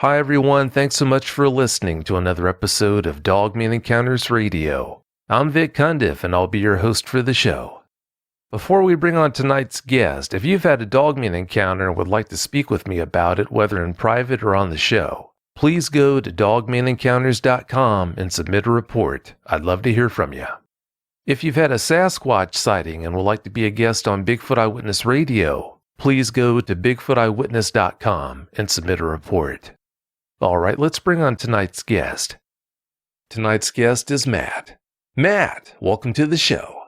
Hi everyone, thanks so much for listening to another episode of Dogman Encounters Radio. I'm Vic Cundiff and I'll be your host for the show. Before we bring on tonight's guest, if you've had a Dogman encounter and would like to speak with me about it, whether in private or on the show, please go to dogmanencounters.com and submit a report. I'd love to hear from you. If you've had a Sasquatch sighting and would like to be a guest on Bigfoot Eyewitness Radio, please go to bigfooteyewitness.com and submit a report. All right, let's bring on tonight's guest. Tonight's guest is Matt. Matt, welcome to the show.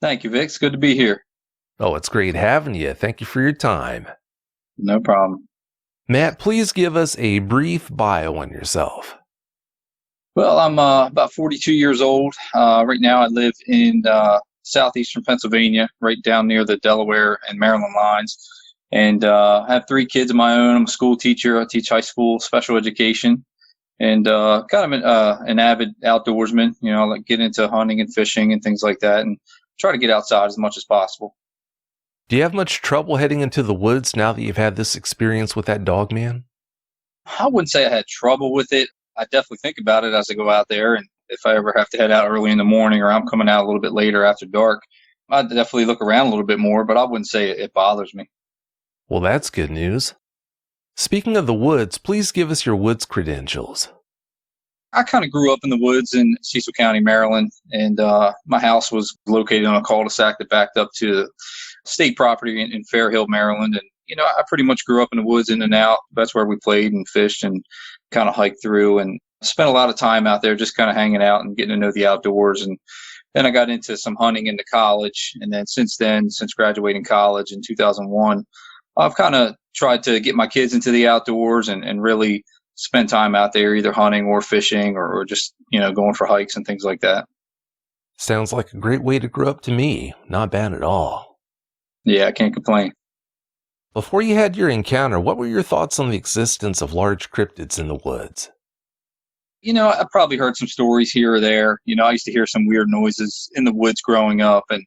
Thank you, Vic. It's good to be here. Oh, it's great having you. Thank you for your time. No problem. Matt, please give us a brief bio on yourself. Well, I'm about 42 years old. Right now I live in southeastern Pennsylvania, right down near the Delaware and Maryland lines. And I have 3 kids of my own. I'm a school teacher. I teach high school special education. And kind of an avid outdoorsman. You know, I like get into hunting and fishing and things like that, and try to get outside as much as possible. Do you have much trouble heading into the woods now that you've had this experience with that Dogman? I wouldn't say I had trouble with it. I definitely think about it as I go out there. And if I ever have to head out early in the morning or I'm coming out a little bit later after dark, I'd definitely look around a little bit more, but I wouldn't say it bothers me. Well, that's good news. Speaking of the woods, please give us your woods credentials. I kind of grew up in the woods in Cecil County, Maryland, and my house was located on a cul-de-sac that backed up to state property in Fair Hill, Maryland. And, you know, I pretty much grew up in the woods in and out. That's where we played and fished and kind of hiked through, and spent a lot of time out there just kind of hanging out and getting to know the outdoors. And then I got into some hunting into college. And then, since graduating college in 2001, I've kind of tried to get my kids into the outdoors and really spend time out there, either hunting or fishing or just, you know, going for hikes and things like that. Sounds like a great way to grow up to me. Not bad at all. Yeah, I can't complain. Before you had your encounter, what were your thoughts on the existence of large cryptids in the woods? You know, I probably heard some stories here or there. You know, I used to hear some weird noises in the woods growing up and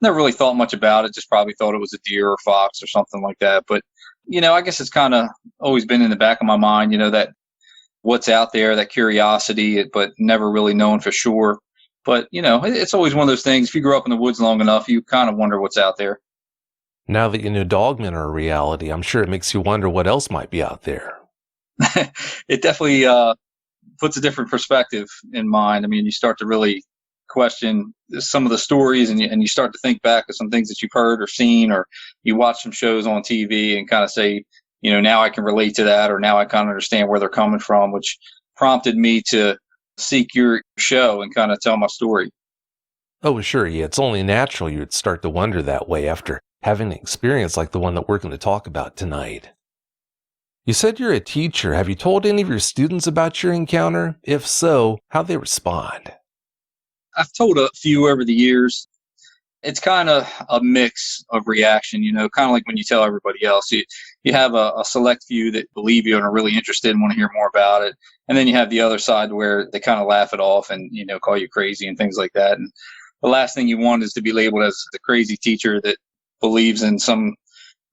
never really thought much about it. Just probably thought it was a deer or fox or something like that. But, you know, I guess it's kind of always been in the back of my mind, you know, that what's out there, that curiosity, but never really known for sure. But, you know, it's always one of those things. If you grow up in the woods long enough, you kind of wonder what's out there. Now that you know Dogmen are a reality, I'm sure it makes you wonder what else might be out there. It definitely puts a different perspective in mind. I mean, you start to really question some of the stories, and you start to think back of some things that you've heard or seen, or you watch some shows on TV and kind of say, you know, now I can relate to that, or now I kind of understand where they're coming from, which prompted me to seek your show and kind of tell my story. Oh, sure. Yeah, it's only natural you'd start to wonder that way after having an experience like the one that we're going to talk about tonight. You said you're a teacher. Have you told any of your students about your encounter? If so, how'd they respond? I've told a few over the years. It's kind of a mix of reaction, you know, kind of like when you tell everybody else. You have a select few that believe you and are really interested and want to hear more about it. And then you have the other side where they kind of laugh it off and, you know, call you crazy and things like that. And the last thing you want is to be labeled as the crazy teacher that believes in some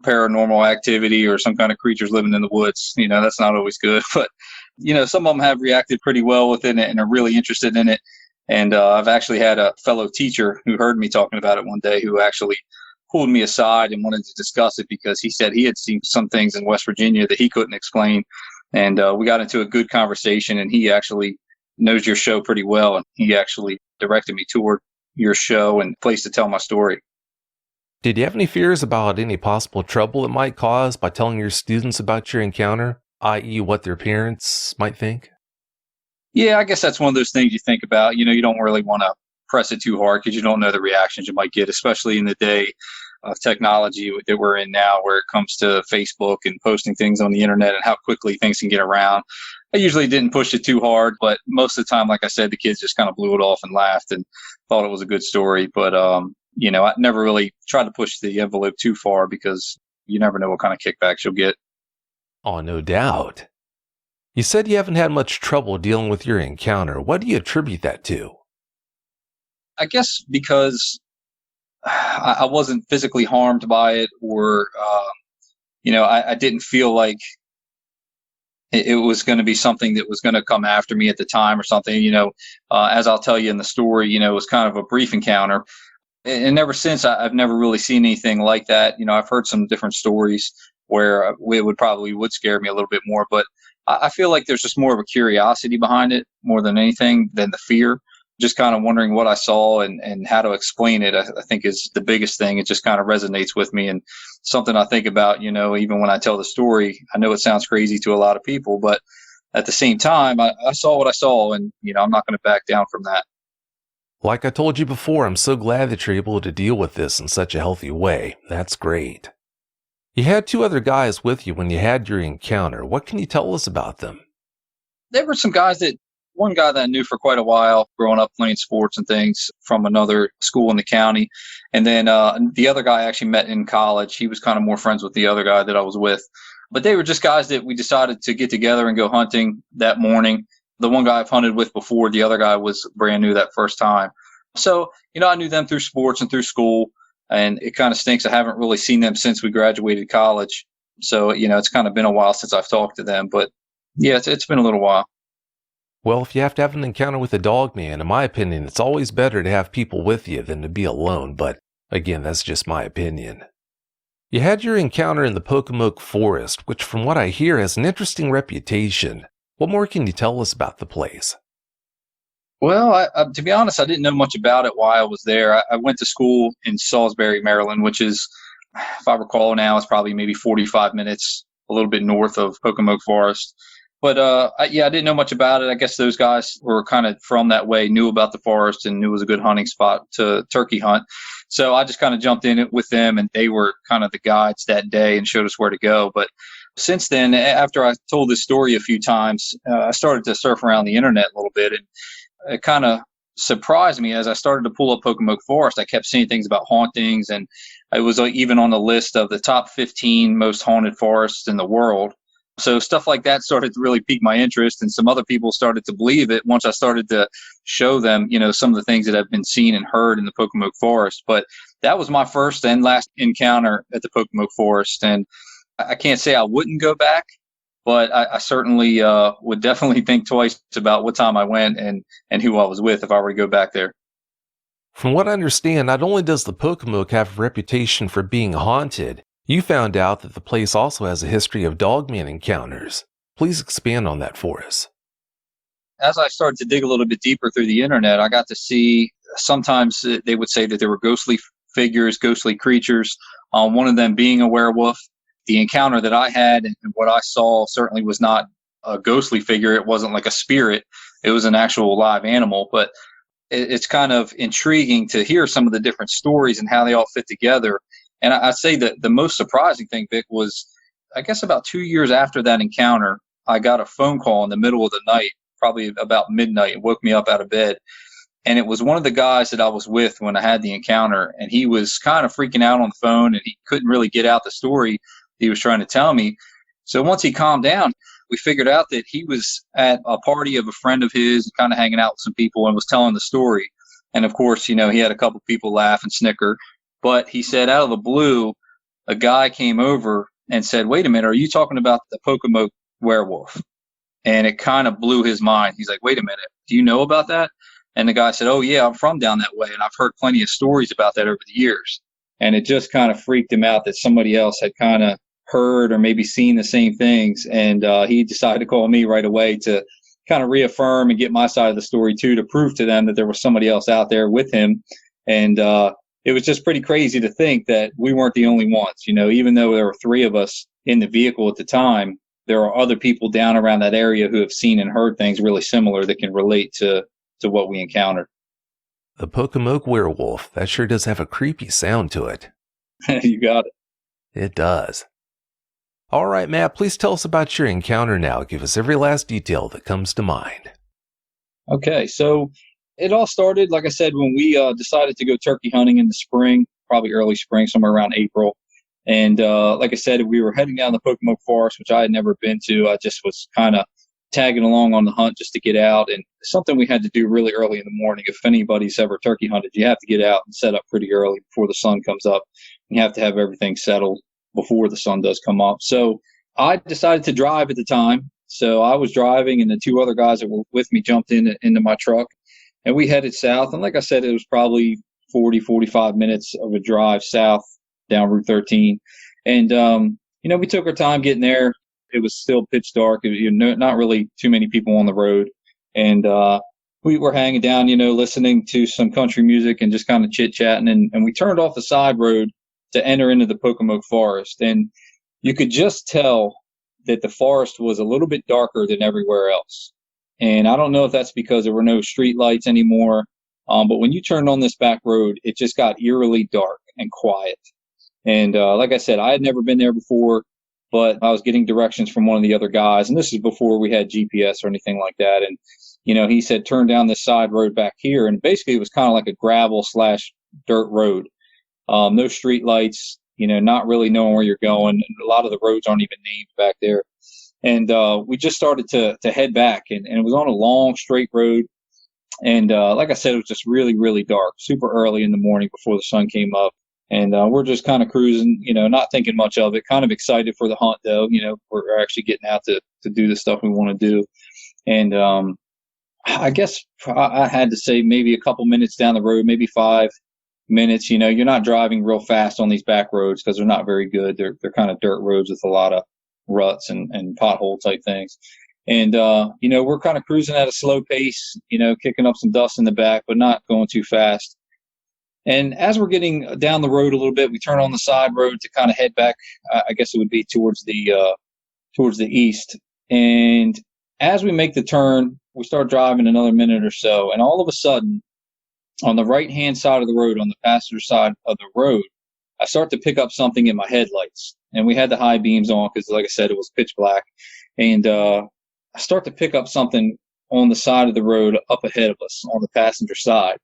paranormal activity or some kind of creatures living in the woods. You know, that's not always good. But, you know, some of them have reacted pretty well within it and are really interested in it. And I've actually had a fellow teacher who heard me talking about it one day who actually pulled me aside and wanted to discuss it because he said he had seen some things in West Virginia that he couldn't explain. And we got into a good conversation, and he actually knows your show pretty well. And he actually directed me toward your show and place to tell my story. Did you have any fears about any possible trouble it might cause by telling your students about your encounter, i.e. what their parents might think? Yeah, I guess that's one of those things you think about. You know, you don't really want to press it too hard because you don't know the reactions you might get, especially in the day of technology that we're in now, where it comes to Facebook and posting things on the internet and how quickly things can get around. I usually didn't push it too hard, but most of the time, like I said, the kids just kind of blew it off and laughed and thought it was a good story. But, you know, I never really tried to push the envelope too far because you never know what kind of kickbacks you'll get. Oh, no doubt. You said you haven't had much trouble dealing with your encounter. What do you attribute that to? I guess because I wasn't physically harmed by it, or, you know, I didn't feel like it was going to be something that was going to come after me at the time or something. As I'll tell you in the story, it was kind of a brief encounter. And ever since, I've never really seen anything like that. I've heard some different stories where it would scare me a little bit more, but I feel like there's just more of a curiosity behind it more than anything than the fear. Just kind of wondering what I saw and how to explain it, I think is the biggest thing. It just kind of resonates with me and something I think about, even when I tell the story. I know it sounds crazy to a lot of people, but at the same time, I saw what I saw, and, I'm not going to back down from that. Like I told you before, I'm so glad that you're able to deal with this in such a healthy way. That's great. You had 2 other guys with you when you had your encounter. What can you tell us about them? There were some guys one guy that I knew for quite a while, growing up playing sports and things from another school in the county. And then the other guy I actually met in college. He was kind of more friends with the other guy that I was with. But they were just guys that we decided to get together and go hunting that morning. The one guy I've hunted with before, the other guy was brand new that first time. So, I knew them through sports and through school. And it kind of stinks. I haven't really seen them since we graduated college. So, it's kind of been a while since I've talked to them. But yeah, it's been a little while. Well, if you have to have an encounter with a Dogman, in my opinion, it's always better to have people with you than to be alone, but again, that's just my opinion. You had your encounter in the Pocomoke Forest, which from what I hear has an interesting reputation. What more can you tell us about the place? Well, to be honest, I didn't know much about it while I was there. I went to school in Salisbury, Maryland, which is, if I recall now, it's probably maybe 45 minutes, a little bit north of Pocomoke Forest. But I didn't know much about it. I guess those guys were kind of from that way, knew about the forest and knew it was a good hunting spot to turkey hunt. So I just kind of jumped in it with them, and they were kind of the guides that day and showed us where to go. But since then, after I told this story a few times, I started to surf around the internet a little bit, and it kind of surprised me as I started to pull up Pocomoke Forest. I kept seeing things about hauntings, and it was even on the list of the top 15 most haunted forests in the world. So stuff like that started to really pique my interest, and some other people started to believe it once I started to show them, some of the things that have been seen and heard in the Pocomoke Forest. But that was my first and last encounter at the Pocomoke Forest, and I can't say I wouldn't go back, but I certainly would definitely think twice about what time I went and who I was with if I were to go back there. From what I understand, not only does the Pocomoke have a reputation for being haunted, you found out that the place also has a history of Dogman encounters. Please expand on that for us. As I started to dig a little bit deeper through the internet, I got to see sometimes they would say that there were ghostly figures, ghostly creatures, one of them being a werewolf. The encounter that I had and what I saw certainly was not a ghostly figure. It wasn't like a spirit. It was an actual live animal. But it's kind of intriguing to hear some of the different stories and how they all fit together. And I'd say that the most surprising thing, Vic, was I guess about 2 years after that encounter, I got a phone call in the middle of the night, probably about midnight. It woke me up out of bed. And it was one of the guys that I was with when I had the encounter. And he was kind of freaking out on the phone, and he couldn't really get out the story he was trying to tell me. So once he calmed down, we figured out that he was at a party of a friend of his, kind of hanging out with some people, and was telling the story. And of course, he had a couple people laugh and snicker. But he said out of the blue, a guy came over and said, "Wait a minute, are you talking about the Pocomoke werewolf?" And it kind of blew his mind. He's like, "Wait a minute, do you know about that?" And the guy said, "Oh, yeah, I'm from down that way, and I've heard plenty of stories about that over the years." And it just kind of freaked him out that somebody else had kind of heard or maybe seen the same things. And he decided to call me right away to kind of reaffirm and get my side of the story, too, to prove to them that there was somebody else out there with him. And it was just pretty crazy to think that we weren't the only ones. Even though there were 3 of us in the vehicle at the time, there are other people down around that area who have seen and heard things really similar that can relate to what we encountered. The Pocomoke werewolf, that sure does have a creepy sound to it. You got it. It does. All right, Matt, please tell us about your encounter now. Give us every last detail that comes to mind. Okay, so it all started, like I said, when we decided to go turkey hunting in the spring, probably early spring, somewhere around April. And like I said, we were heading down the Pocomoke Forest, which I had never been to. I just was kind of tagging along on the hunt just to get out. And something we had to do really early in the morning. If anybody's ever turkey hunted, you have to get out and set up pretty early before the sun comes up. You have to have everything settled before the sun does come up. So I decided to drive at the time. So I was driving, and the two other guys that were with me jumped into my truck, and we headed south. And like I said, it was probably 40, 45 minutes of a drive south down Route 13. And, we took our time getting there. It was still pitch dark. Not really too many people on the road. And we were hanging down, listening to some country music and just kind of chit-chatting. And we turned off the side road to enter into the Pocomoke Forest. And you could just tell that the forest was a little bit darker than everywhere else. And I don't know if that's because there were no street lights anymore. But when you turned on this back road, it just got eerily dark and quiet. And like I said, I had never been there before, but I was getting directions from one of the other guys. And this is before we had GPS or anything like that. And, he said, turn down this side road back here. And basically it was kind of like a gravel/dirt road. No street lights, not really knowing where you're going. And a lot of the roads aren't even named back there. And we just started to head back. And it was on a long, straight road. And like I said, it was just really, really dark, super early in the morning before the sun came up. And we're just kind of cruising, not thinking much of it, kind of excited for the hunt, though. We're actually getting out to do the stuff we want to do. And I guess I had to say maybe a couple minutes down the road, maybe 5 minutes. You're not driving real fast on these back roads because they're not very good. They're kind of dirt roads with a lot of ruts and pothole type things. And, we're kind of cruising at a slow pace, kicking up some dust in the back, but not going too fast. And as we're getting down the road a little bit, we turn on the side road to kind of head back. I guess it would be towards the east. And as we make the turn, we start driving another minute or so. And all of a sudden, on the right-hand side of the road, on the passenger side of the road, I start to pick up something in my headlights. And we had the high beams on because, like I said, it was pitch black. And I start to pick up something on the side of the road up ahead of us on the passenger side.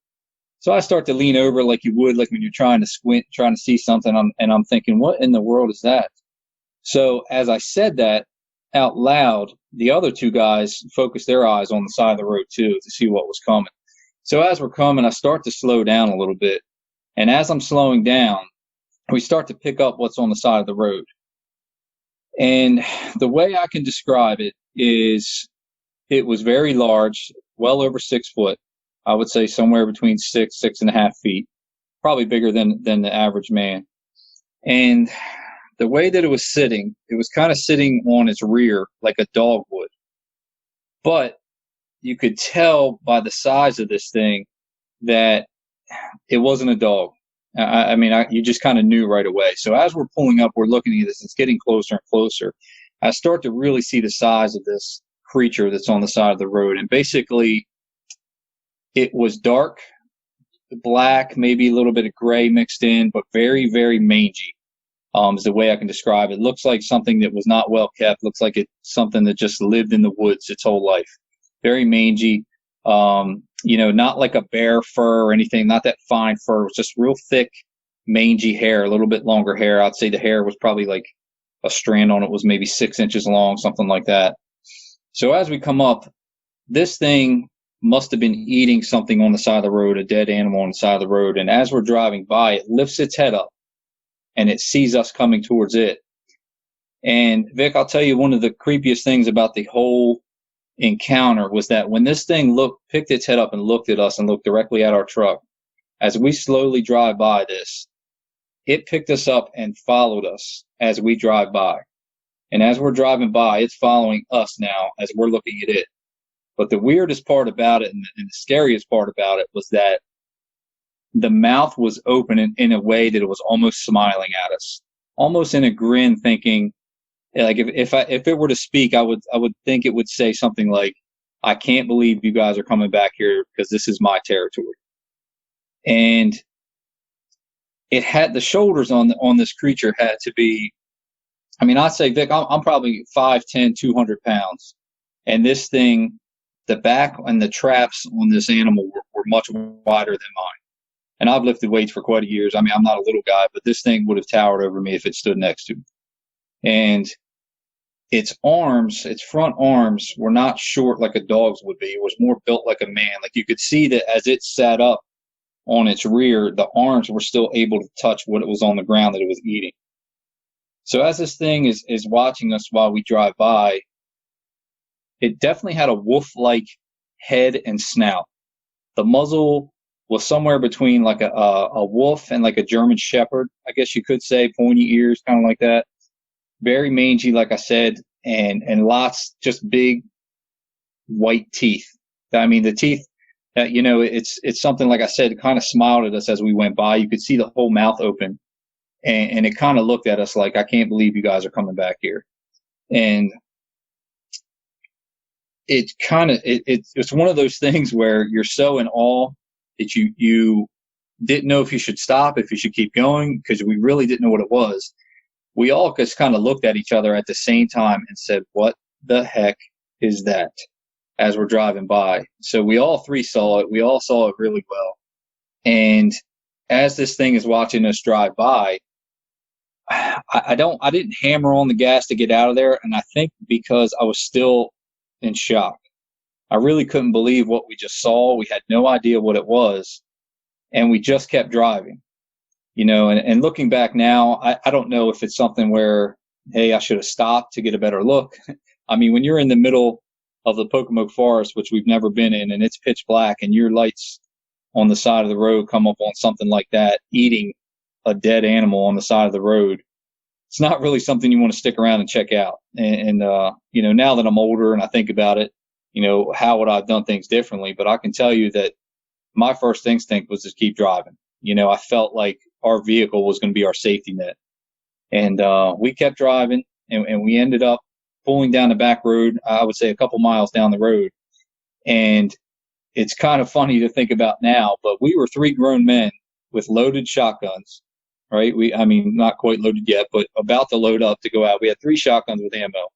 So I start to lean over like you would, like when you're trying to squint, trying to see something, and I'm thinking, what in the world is that? So as I said that out loud, the other two guys focused their eyes on the side of the road too to see what was coming. So as we're coming, I start to slow down a little bit. And as I'm slowing down, we start to pick up what's on the side of the road. And the way I can describe it is it was very large, well over 6 foot. I would say somewhere between 6.5 feet, probably bigger than the average man. And the way that it was sitting, it was kind of sitting on its rear like a dog would. But you could tell by the size of this thing that it wasn't a dog. You just kind of knew right away. So as we're pulling up, we're looking at this, it's getting closer and closer. I start to really see the size of this creature that's on the side of the road. And basically, it was dark, black, maybe a little bit of gray mixed in, but very, very mangy, is the way I can describe it. Looks like something that was not well kept. Looks like it's something that just lived in the woods its whole life. Very mangy, not like a bear fur or anything, not that fine fur. It was just real thick, mangy hair, a little bit longer hair. I'd say the hair was probably like a strand on it was maybe 6 inches long, something like that. So as we come up, this thing must have been eating something on the side of the road, a dead animal on the side of the road. And as we're driving by, it lifts its head up and it sees us coming towards it. And Vic, I'll tell you, one of the creepiest things about the whole encounter was that when this thing picked its head up and looked at us and looked directly at our truck, as we slowly drive by this, it picked us up and followed us as we drive by. And as we're driving by, it's following us now as we're looking at it. But the weirdest part about it and the scariest part about it was that the mouth was open in a way that it was almost smiling at us, almost in a grin, thinking, like if it were to speak, I would think it would say something like, "I can't believe you guys are coming back here because this is my territory." And it had the shoulders on this creature had to be, I'd say, Vic, I'm probably 5'10", 200 pounds, and this thing, the back and the traps on this animal were much wider than mine. And I've lifted weights for quite a years. I'm not a little guy, but this thing would have towered over me if it stood next to me. And its front arms were not short like a dog's would be. It was more built like a man. Like you could see that as it sat up on its rear, the arms were still able to touch what it was on the ground that it was eating. So as this thing is watching us while we drive by, it definitely had a wolf-like head and snout. The muzzle was somewhere between like a wolf and like a German Shepherd, I guess you could say, pointy ears, kind of like that. Very mangy, like I said, and lots just big white teeth. I mean, the teeth, it's something, like I said, it kind of smiled at us as we went by. You could see the whole mouth open, and it kind of looked at us like, I can't believe you guys are coming back here. And it's one of those things where you're so in awe that you didn't know if you should stop, if you should keep going, because we really didn't know what it was. We all just kind of looked at each other at the same time and said, what the heck is that, as we're driving by. So we all three saw it. We all saw it really well. And as this thing is watching us drive by, I didn't hammer on the gas to get out of there. And I think because I was still in shock. I really couldn't believe what we just saw. We had no idea what it was. And we just kept driving, and looking back now, I don't know if it's something where, hey, I should have stopped to get a better look. I mean, when you're in the middle of the Pocomoke Forest, which we've never been in, and it's pitch black, and your lights on the side of the road come up on something like that, eating a dead animal on the side of the road, it's not really something you want to stick around and check out. And now that I'm older and I think about it, how would I have done things differently? But I can tell you that my first instinct was to keep driving. I felt like our vehicle was going to be our safety net. And we kept driving, and we ended up pulling down the back road, I would say a couple miles down the road. And it's kind of funny to think about now, but we were three grown men with loaded shotguns, right? Not quite loaded yet, but about to load up to go out. We had 3 shotguns with ammo,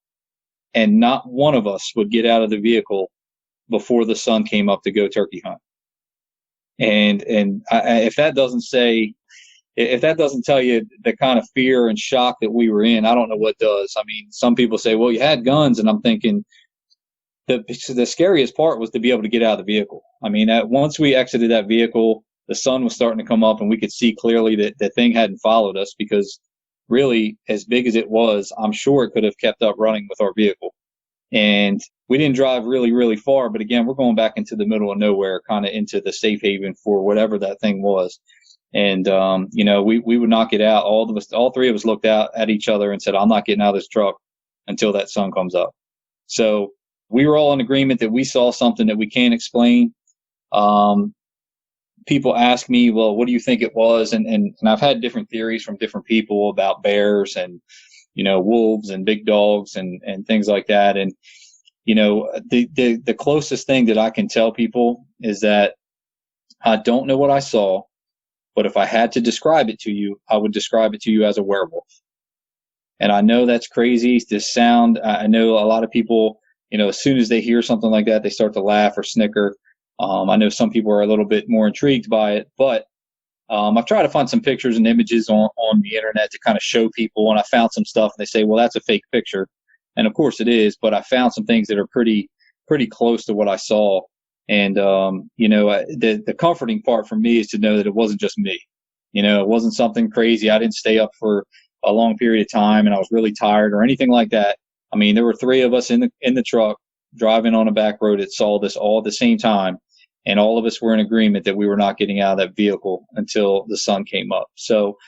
and not one of us would get out of the vehicle before the sun came up to go turkey hunt. And if that doesn't tell you the kind of fear and shock that we were in, I don't know what does. I mean, some people say, well, you had guns, and I'm thinking the scariest part was to be able to get out of the vehicle. I mean, once we exited that vehicle, the sun was starting to come up, and we could see clearly that the thing hadn't followed us, because really, as big as it was, I'm sure it could have kept up running with our vehicle. And we didn't drive really, really far, but again, we're going back into the middle of nowhere, kind of into the safe haven for whatever that thing was. And, we would not get out. All 3 of us looked out at each other and said, I'm not getting out of this truck until that sun comes up. So we were all in agreement that we saw something that we can't explain. People ask me, well, what do you think it was? And I've had different theories from different people about bears and, wolves and big dogs and things like that. And, the closest thing that I can tell people is that I don't know what I saw, but if I had to describe it to you, I would describe it to you as a werewolf. And I know that's crazy to sound. I know a lot of people, as soon as they hear something like that, they start to laugh or snicker. I know some people are a little bit more intrigued by it, but I've tried to find some pictures and images on the internet to kind of show people, and I found some stuff, and they say, well, that's a fake picture. And of course it is, but I found some things that are pretty close to what I saw. And, the comforting part for me is to know that it wasn't just me. It wasn't something crazy. I didn't stay up for a long period of time and I was really tired or anything like that. I mean, there were 3 of us in the truck driving on a back road that saw this all at the same time. And all of us were in agreement that we were not getting out of that vehicle until the sun came up. So,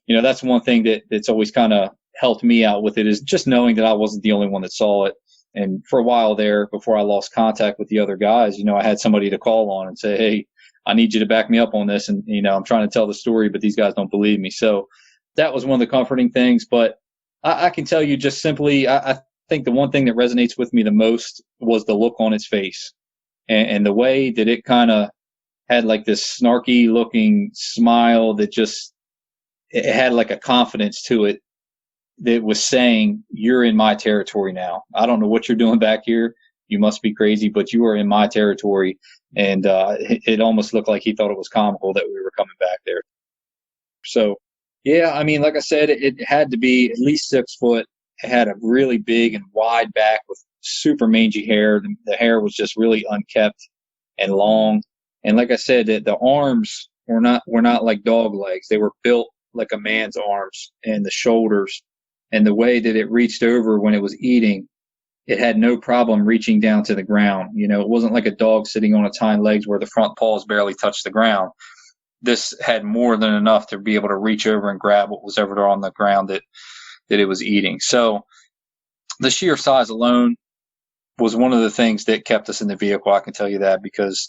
that's one thing that's always kind of helped me out with it, is just knowing that I wasn't the only one that saw it. And for a while there, before I lost contact with the other guys, I had somebody to call on and say, hey, I need you to back me up on this. And, I'm trying to tell the story, but these guys don't believe me. So that was one of the comforting things. But I can tell you just simply, I think the one thing that resonates with me the most was the look on its face. And the way that it kind of had like this snarky looking smile that just, it had like a confidence to it that was saying, you're in my territory now. I don't know what you're doing back here. You must be crazy, but you are in my territory. And it almost looked like he thought it was comical that we were coming back there. So, yeah, I mean, like I said, it had to be at least 6 foot. It had a really big and wide back with super mangy hair. The hair was just really unkempt and long. And like I said, the arms were not like dog legs. They were built like a man's arms, and the shoulders and the way that it reached over when it was eating. it had no problem reaching down to the ground. It wasn't like a dog sitting on its hind legs where the front paws barely touched the ground. This had more than enough to be able to reach over and grab what was ever on the ground that it was eating. So the sheer size alone was one of the things that kept us in the vehicle. I can tell you that, because,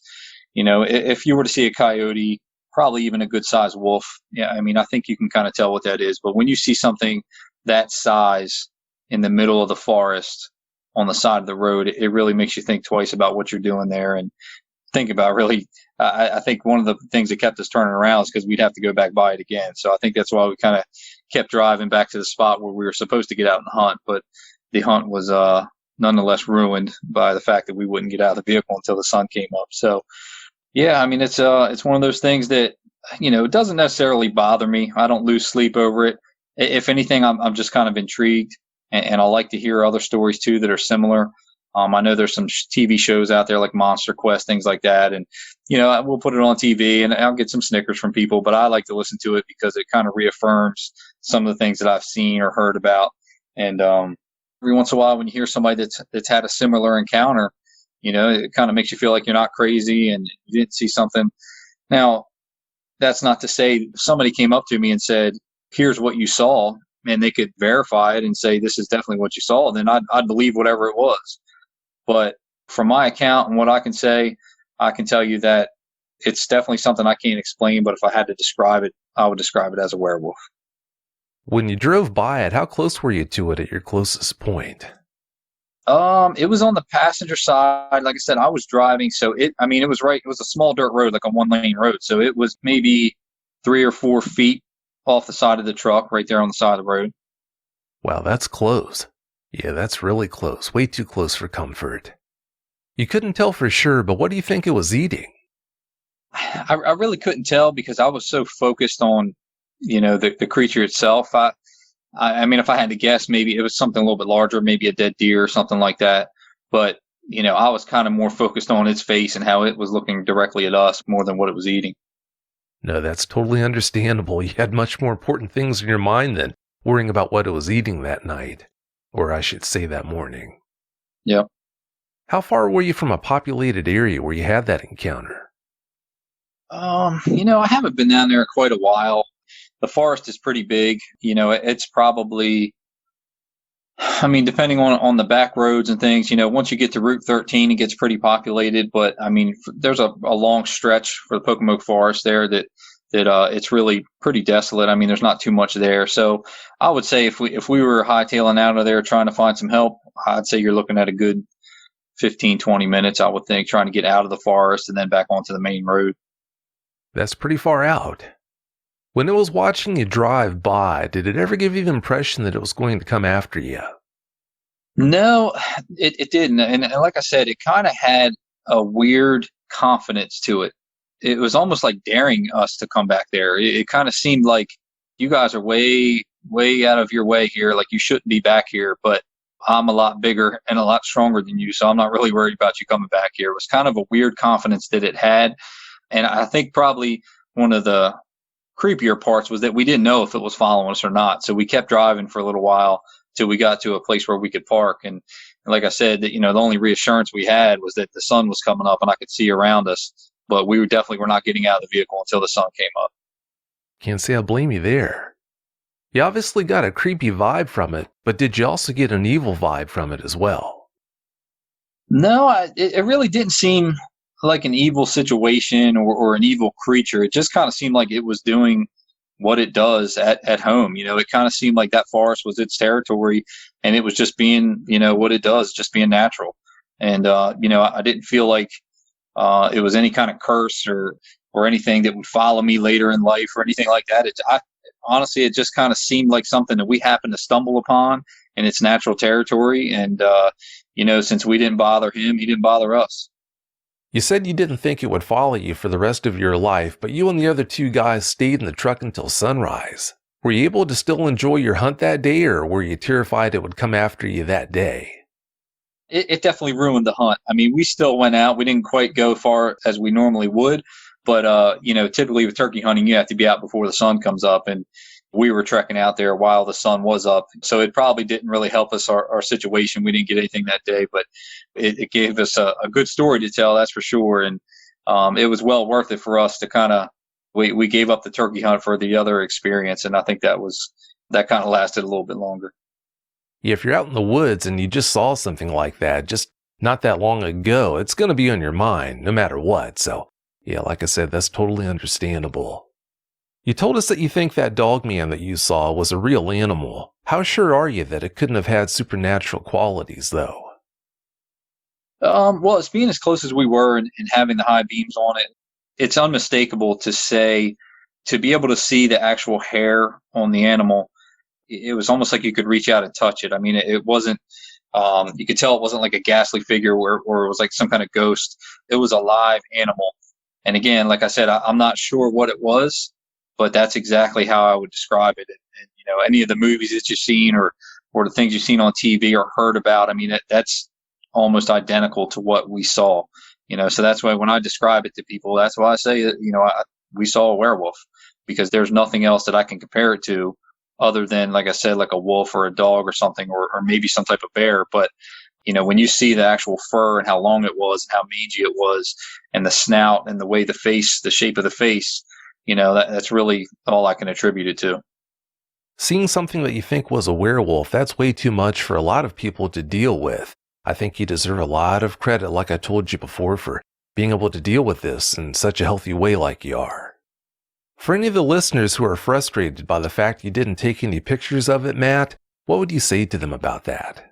if you were to see a coyote, probably even a good sized wolf, yeah, I mean, I think you can kind of tell what that is. But when you see something that size in the middle of the forest on the side of the road, it really makes you think twice about what you're doing there, and think about really, I think one of the things that kept us turning around is because we'd have to go back by it again. So I think that's why we kind of kept driving back to the spot where we were supposed to get out and hunt. But the hunt was nonetheless ruined by the fact that we wouldn't get out of the vehicle until the sun came up. So, yeah, I mean, it's one of those things that, it doesn't necessarily bother me. I don't lose sleep over it. If anything, I'm just kind of intrigued, and I like to hear other stories too that are similar. I know there's some TV shows out there like Monster Quest, things like that. And, we'll put it on TV and I'll get some snickers from people, but I like to listen to it because it kind of reaffirms some of the things that I've seen or heard about. And every once in a while, when you hear somebody that's had a similar encounter, it kind of makes you feel like you're not crazy and you didn't see something. Now, that's not to say if somebody came up to me and said, here's what you saw, and they could verify it and say, this is definitely what you saw, then I'd believe whatever it was. But from my account and what I can say, I can tell you that it's definitely something I can't explain, but if I had to describe it, I would describe it as a werewolf. When you drove by it, how close were you to it at your closest point? It was on the passenger side. Like I said, I was driving, so it was a small dirt road, like a 1-lane road. So it was maybe 3 or 4 feet off the side of the truck, right there on the side of the road. Wow, that's close. Yeah, that's really close. Way too close for comfort. You couldn't tell for sure, but what do you think it was eating? I really couldn't tell because I was so focused on, the creature itself. I mean, if I had to guess, maybe it was something a little bit larger, maybe a dead deer or something like that. But, I was kind of more focused on its face and how it was looking directly at us more than what it was eating. No, that's totally understandable. You had much more important things in your mind than worrying about what it was eating that night. Or I should say that morning. Yep. How far were you from a populated area where you had that encounter? I haven't been down there in quite a while. The forest is pretty big. It's probably, depending on the back roads and things, once you get to Route 13, it gets pretty populated. But there's a long stretch for the Pocomoke Forest there that it's really pretty desolate. There's not too much there. So I would say if we were hightailing out of there trying to find some help, I'd say you're looking at a good 15, 20 minutes, I would think, trying to get out of the forest and then back onto the main road. That's pretty far out. When it was watching you drive by, did it ever give you the impression that it was going to come after you? No, it didn't. And like I said, it kind of had a weird confidence to it. It was almost like daring us to come back there. It kind of seemed like you guys are way, way out of your way here. Like you shouldn't be back here, but I'm a lot bigger and a lot stronger than you. So I'm not really worried about you coming back here. It was kind of a weird confidence that it had. And I think probably one of the creepier parts was that we didn't know if it was following us or not. So we kept driving for a little while till we got to a place where we could park. And like I said, that, the only reassurance we had was that the sun was coming up and I could see around us. But we definitely were not getting out of the vehicle until the sun came up. Can't say I blame you there. You obviously got a creepy vibe from it, but did you also get an evil vibe from it as well? No, it really didn't seem like an evil situation or an evil creature. It just kind of seemed like it was doing what it does at home. It kind of seemed like that forest was its territory and it was just being, what it does, just being natural. And, I didn't feel like it was any kind of curse or anything that would follow me later in life or anything like that. Honestly, it just kind of seemed like something that we happened to stumble upon in its natural territory. And, since we didn't bother him, he didn't bother us. You said you didn't think it would follow you for the rest of your life, but you and the other 2 guys stayed in the truck until sunrise. Were you able to still enjoy your hunt that day, or were you terrified it would come after you that day? It definitely ruined the hunt. We still went out. We didn't quite go far as we normally would, but, typically with turkey hunting, you have to be out before the sun comes up. And we were trekking out there while the sun was up. So it probably didn't really help us, our situation. We didn't get anything that day, but it gave us a good story to tell, that's for sure. And it was well worth it for us to we gave up the turkey hunt for the other experience. And I think that kind of lasted a little bit longer. Yeah, if you're out in the woods and you just saw something like that just not that long ago, it's going to be on your mind no matter what. So yeah, like I said, that's totally understandable. You told us that you think that dogman that you saw was a real animal. How sure are you that it couldn't have had supernatural qualities, though? Well, it's being as close as we were and having the high beams on it, it's unmistakable to be able to see the actual hair on the animal. It was almost like you could reach out and touch it. I mean, it wasn't, you could tell it wasn't like a ghastly figure or it was like some kind of ghost. It was a live animal. And again, like I said, I'm not sure what it was, but that's exactly how I would describe it. And any of the movies that you've seen or the things you've seen on TV or heard about, I mean, that's almost identical to what we saw. So that's why when I describe it to people, that's why I say that, we saw a werewolf, because there's nothing else that I can compare it to other than, like I said, like a wolf or a dog or something, or maybe some type of bear. But when you see the actual fur and how long it was and how mangy it was and the snout and the way the shape of the face, that's really all I can attribute it to. Seeing something that you think was a werewolf, that's way too much for a lot of people to deal with. I think you deserve a lot of credit, like I told you before, for being able to deal with this in such a healthy way like you are. For any of the listeners who are frustrated by the fact you didn't take any pictures of it, Matt, what would you say to them about that?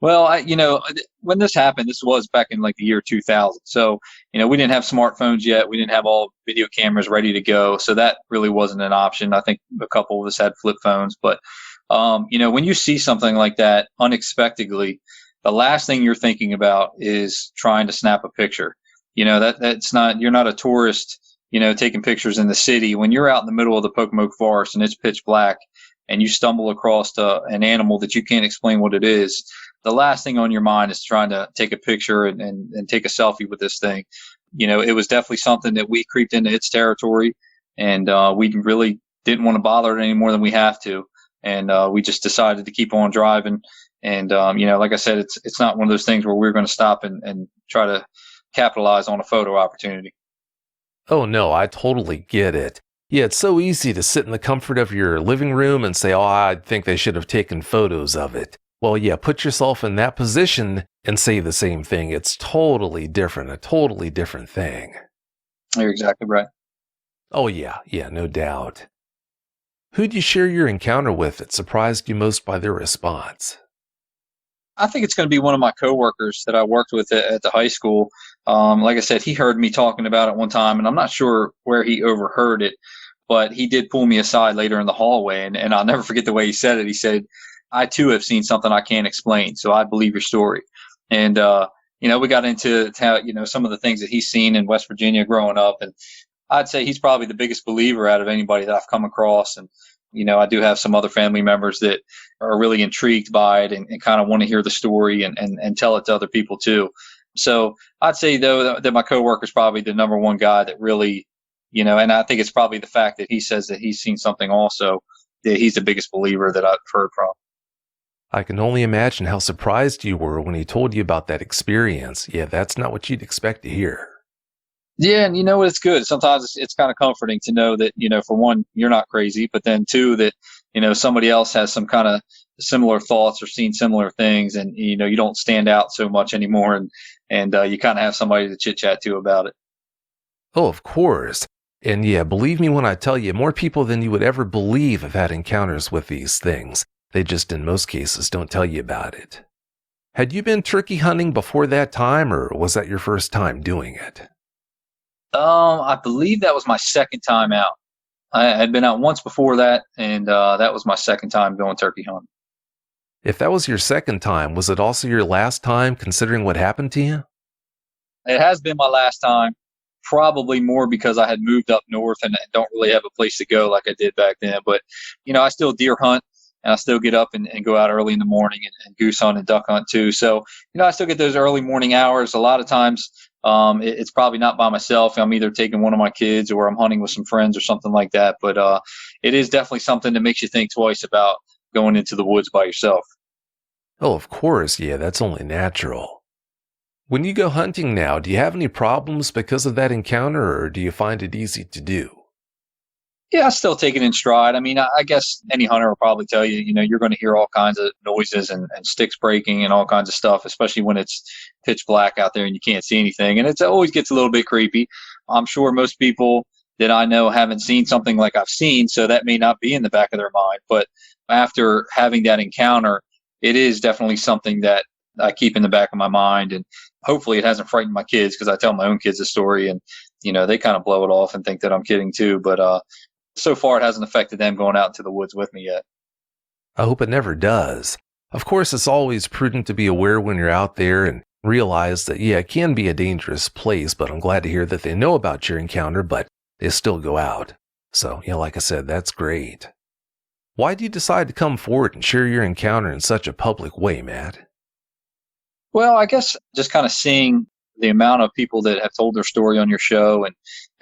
Well, when this happened, this was back in like the year 2000. So, we didn't have smartphones yet. We didn't have all video cameras ready to go. So that really wasn't an option. I think a couple of us had flip phones. But, when you see something like that unexpectedly, the last thing you're thinking about is trying to snap a picture. That's not, you're not a tourist, taking pictures in the city. When you're out in the middle of the Pocomoke Forest and it's pitch black, and you stumble across an animal that you can't explain what it is, the last thing on your mind is trying to take a picture and take a selfie with this thing. It was definitely something that we creeped into its territory, and we really didn't want to bother it any more than we have to. And we just decided to keep on driving. And, like I said, it's not one of those things where we're going to stop and try to capitalize on a photo opportunity. Oh no, I totally get it. Yeah, it's so easy to sit in the comfort of your living room and say, oh, I think they should have taken photos of it. Well, yeah, put yourself in that position and say the same thing. It's totally different, a totally different thing. You're exactly right. Oh yeah, no doubt. Who'd you share your encounter with that surprised you most by their response? I think it's going to be one of my coworkers that I worked with at the high school. Like I said, he heard me talking about it one time, and I'm not sure where he overheard it, but he did pull me aside later in the hallway, and I'll never forget the way he said it. He said, I too have seen something I can't explain, so I believe your story. And, we got into how, some of the things that he's seen in West Virginia growing up, and I'd say he's probably the biggest believer out of anybody that I've come across. And, I do have some other family members that are really intrigued by it and kind of want to hear the story and tell it to other people too. So I'd say, though, that my coworker is probably the number one guy that really, and I think it's probably the fact that he says that he's seen something also, that he's the biggest believer that I've heard from. I can only imagine how surprised you were when he told you about that experience. Yeah, that's not what you'd expect to hear. Yeah, and it's good. Sometimes it's kind of comforting to know that, for one, you're not crazy, but then two, that, somebody else has some kind of similar thoughts or seen similar things, and, you don't stand out so much anymore, and you kind of have somebody to chit chat to about it. Oh, of course. And yeah, believe me when I tell you, more people than you would ever believe have had encounters with these things. They just, in most cases, don't tell you about it. Had you been turkey hunting before that time, or was that your first time doing it? I believe that was my second time out. I had been out once before that, and that was my second time going turkey hunting. If that was your second time, was it also your last time, considering what happened to you? It has been my last time, probably more because I had moved up north and don't really have a place to go like I did back then. But, I still deer hunt, and I still get up and go out early in the morning and goose hunt and duck hunt too. So, I still get those early morning hours. A lot of times It's probably not by myself. I'm either taking one of my kids or I'm hunting with some friends or something like that. But it is definitely something that makes you think twice about going into the woods by yourself. Oh, of course. Yeah, that's only natural. When you go hunting now, do you have any problems because of that encounter, or do you find it easy to do? Yeah, I still take it in stride. I mean, I guess any hunter will probably tell you, you're going to hear all kinds of noises and sticks breaking and all kinds of stuff, especially when it's pitch black out there and you can't see anything. And it always gets a little bit creepy. I'm sure most people that I know haven't seen something like I've seen, so that may not be in the back of their mind. But after having that encounter, it is definitely something that I keep in the back of my mind. And hopefully it hasn't frightened my kids, because I tell my own kids the story and, they kind of blow it off and think that I'm kidding too. But, so far, it hasn't affected them going out into the woods with me yet. I hope it never does. Of course, it's always prudent to be aware when you're out there and realize that, yeah, it can be a dangerous place, but I'm glad to hear that they know about your encounter, but they still go out. So, like I said, that's great. Why did you decide to come forward and share your encounter in such a public way, Matt? Well, I guess just kind of seeing the amount of people that have told their story on your show and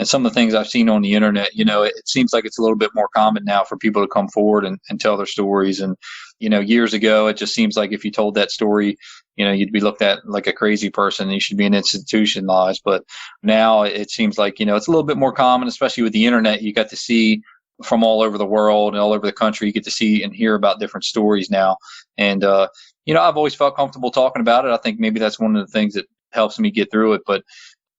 some of the things I've seen on the internet, it seems like it's a little bit more common now for people to come forward and tell their stories. And, years ago, it just seems like if you told that story, you'd be looked at like a crazy person and you should be institutionalized. But now it seems like, it's a little bit more common, especially with the internet. You got to see from all over the world and all over the country. You get to see and hear about different stories now. And, I've always felt comfortable talking about it. I think maybe that's one of the things that helps me get through it. But,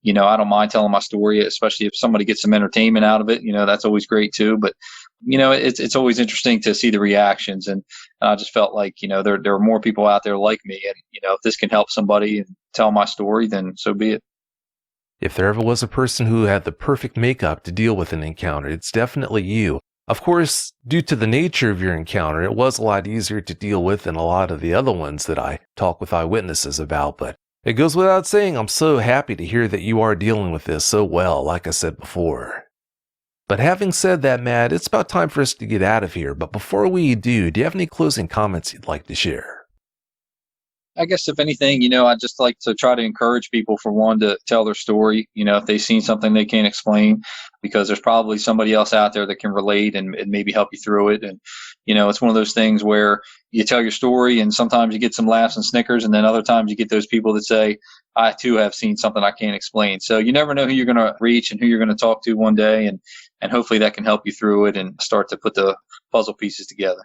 I don't mind telling my story, especially if somebody gets some entertainment out of it. That's always great too. But, it's always interesting to see the reactions. And I just felt like, there are more people out there like me. And, if this can help somebody and tell my story, then so be it. If there ever was a person who had the perfect makeup to deal with an encounter, it's definitely you. Of course, due to the nature of your encounter, it was a lot easier to deal with than a lot of the other ones that I talk with eyewitnesses about, but it goes without saying, I'm so happy to hear that you are dealing with this so well, like I said before. But having said that, Matt, it's about time for us to get out of here. But before we do you have any closing comments you'd like to share? I guess if anything, I just like to try to encourage people, for one, to tell their story, if they've seen something they can't explain, because there's probably somebody else out there that can relate and maybe help you through it. And, it's one of those things where you tell your story and sometimes you get some laughs and snickers, and then other times you get those people that say, I too have seen something I can't explain. So you never know who you're going to reach and who you're going to talk to one day. And hopefully that can help you through it and start to put the puzzle pieces together.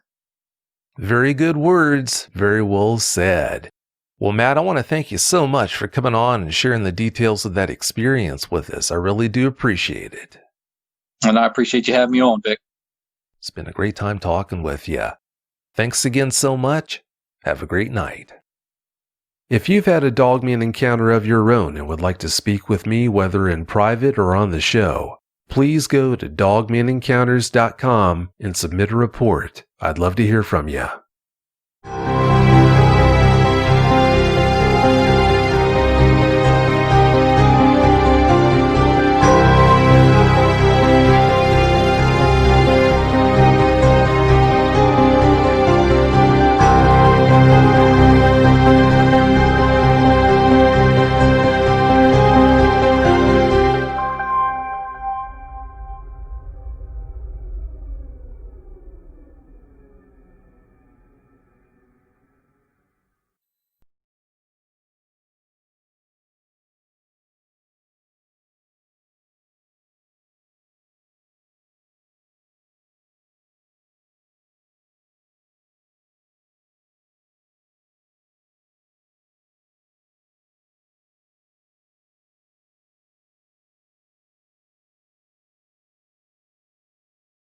Very good words. Very well said. Well, Matt, I want to thank you so much for coming on and sharing the details of that experience with us. I really do appreciate it. And I appreciate you having me on, Vic. It's been a great time talking with you. Thanks again so much. Have a great night. If you've had a Dogman encounter of your own and would like to speak with me, whether in private or on the show, please go to dogmanencounters.com and submit a report. I'd love to hear from you.